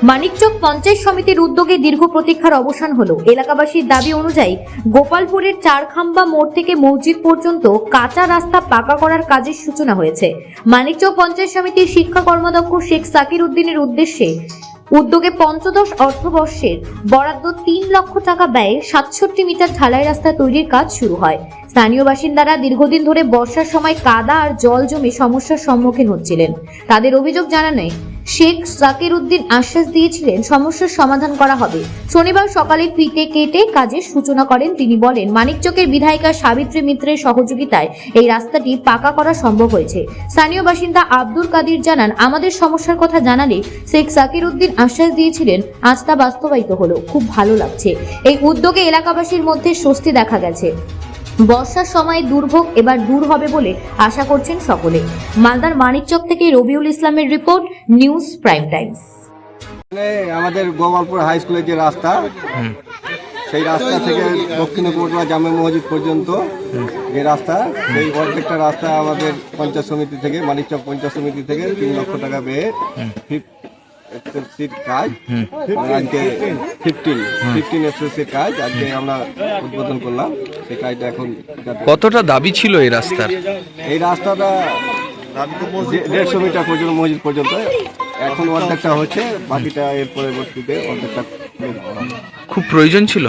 মানিকচক পঞ্চায়েত সমিতির উদ্যোগে দীর্ঘ প্রতীক্ষার অবসান হলো। এলাকাবাসীর দাবি অনুযায়ী গোপালপুরের চারখাম্বা মোড় থেকে মসজিদ পর্যন্ত কাঁচা রাস্তা পাকা করার কাজের সূচনা হয়েছে। মানিকচক পঞ্চায়েত সমিতির শিক্ষা কর্মাধ্যক্ষ শেখ সাকির উদ্দিনের উদ্যোগে পঞ্চদশ অর্থবর্ষের বরাদ্দ ৩ লক্ষ টাকা ব্যয়ে ৬৭ মিটার ঢালাই রাস্তা তৈরির কাজ শুরু হয়। স্থানীয় বাসিন্দারা দীর্ঘদিন ধরে বর্ষার সময় কাদা আর জল জমে সমস্যার সম্মুখীন হচ্ছিলেন। তাদের অভিযোগ জানানোয় শেখ সাকির উদ্দিন আশ্বাস দিয়েছিলেন সমস্যার সমাধান করা হবে। শনিবার সকালে ফিতে কেটে কাজের সূচনা করেন তিনি। বলেন, মানিকচকের বিধায়িকা সাবিত্রী মিত্রের সহযোগিতায় এই রাস্তাটি পাকা করা সম্ভব হয়েছে। স্থানীয় বাসিন্দা আব্দুল কাদির জানান, আমাদের সমস্যার কথা জানালে শেখ সাকির উদ্দিন আশ্বাস দিয়েছিলেন, আজ তা বাস্তবায়িত হলো। খুব ভালো লাগছে। এই উদ্যোগে এলাকাবাসীর মধ্যে স্বস্তি দেখা গেছে। বর্ষার সময় দুর্ভোগ এবার দূর হবে বলে আশা করছেন সকলে। মালদার মানিকচক থেকে রবিউল ইসলামের রিপোর্ট, নিউজ প্রাইম টাইমস। আমাদের গোপালপুর হাই স্কুলের যে রাস্তা, সেই রাস্তা থেকে দক্ষিণে কোটলা জামে মসজিদ পর্যন্ত যে রাস্তা, সেই প্রত্যেকটা রাস্তা আমাদের পঞ্চায়েত সমিতি থেকে, মানিকচক পঞ্চায়েত সমিতি থেকে ৩ লক্ষ টাকা ব্যয়ে কাজ আজকে 15 এক্সপ্রেসের কাজ আজকে আমরা উদ্বোধন করলাম। সেই কাজটা এখন কতটা দাবি ছিল এই রাস্তার? এই রাস্তাটা 150 মিটার পর্যন্ত মসজিদ পর্যন্ত, এখন অর্ধেকটা হচ্ছে, বাকিটা এর পরবর্তীতে অর্ধেকটা খুব প্রয়োজন ছিল।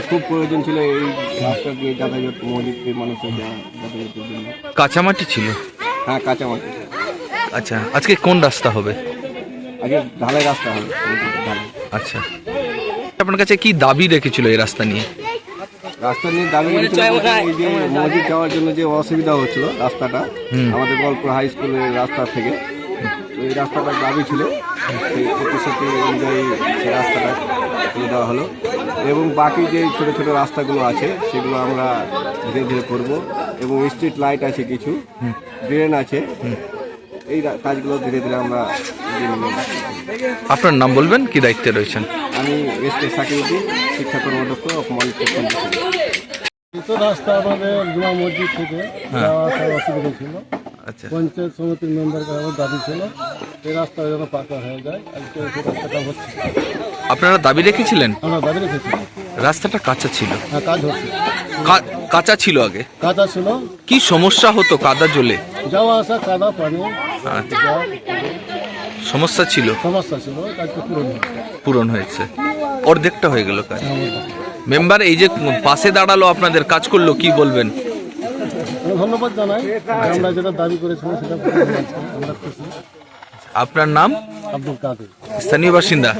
খুব প্রয়োজন ছিল এই রাস্তা দিয়ে যাতায়াত, মসজিদের মানুষের যাতায়াতের জন্য। কাঁচামাটি ছিল? হ্যাঁ, কাঁচামাটি। আচ্ছা, আজকে কোন রাস্তা হবে? আগে ঢালাই রাস্তা হবে। আচ্ছা, আপনার কাছে কি দাবি রেখেছিল এই রাস্তা নিয়ে? রাস্তা নিয়ে দাবি রেখেছিল এই যে মসজিদ যাওয়ার জন্য যে অসুবিধা হচ্ছিল রাস্তাটা, আমাদের গোপালপুর হাই স্কুলের রাস্তা থেকে, তো এই রাস্তাটার দাবি ছিল, সেই প্রতিশ্রুতি অনুযায়ী সেই রাস্তাটা করে দেওয়া হলো। এবং বাকি যে ছোটো ছোটো রাস্তাগুলো আছে সেগুলো আমরা ধীরে ধীরে করব। এবং স্ট্রিট লাইট আছে, কিছু ড্রেন আছে, এই কাজগুলো ধীরে ধীরে আমরা। আপনার নাম বলবেন, কি দায়িত্বে রয়েছেন? আমি এসকে সাকির উদ্দিন, শিক্ষা কর্মদক্ষ মানিকচক পঞ্চায়েত। রাস্তা আমাদের জুমা মসজিদ থেকে যাওয়া আসার অসুবিধা ছিল। আচ্ছা, পঞ্চায়েত সমিতির মেম্বারকে আমার দাবি ছিল এই রাস্তা যেন পাকা হয়ে যায়। আজকে সেই রাস্তাটা হচ্ছে। আপনারা দাবি রেখেছিলেন? আমরা দাবি রেখেছি। রাস্তাটা কাঁচা ছিল? হ্যাঁ, কাজ হচ্ছে। কাঁচা ছিল আগে? কাদা ছিল। কি সমস্যা হতো কাদা জলে? যাওয়া আসা, কাদা পানি সমস্যা ছিল। সমস্যা ছিল, কাজটা পূরণ হয়েছে, অর্ধেকটা হয়ে গেল কাজ। মেম্বার এই যে পাশে দাঁড়ালো, আপনাদের কাজ করলো, কি বলবেন? ধন্যবাদ জানাই। আমরা যেটা দাবি করেছিলাম সেটা আমরা খুশি। আপনার নাম? আব্দুল কাদের, স্থানীয় বাসিন্দা।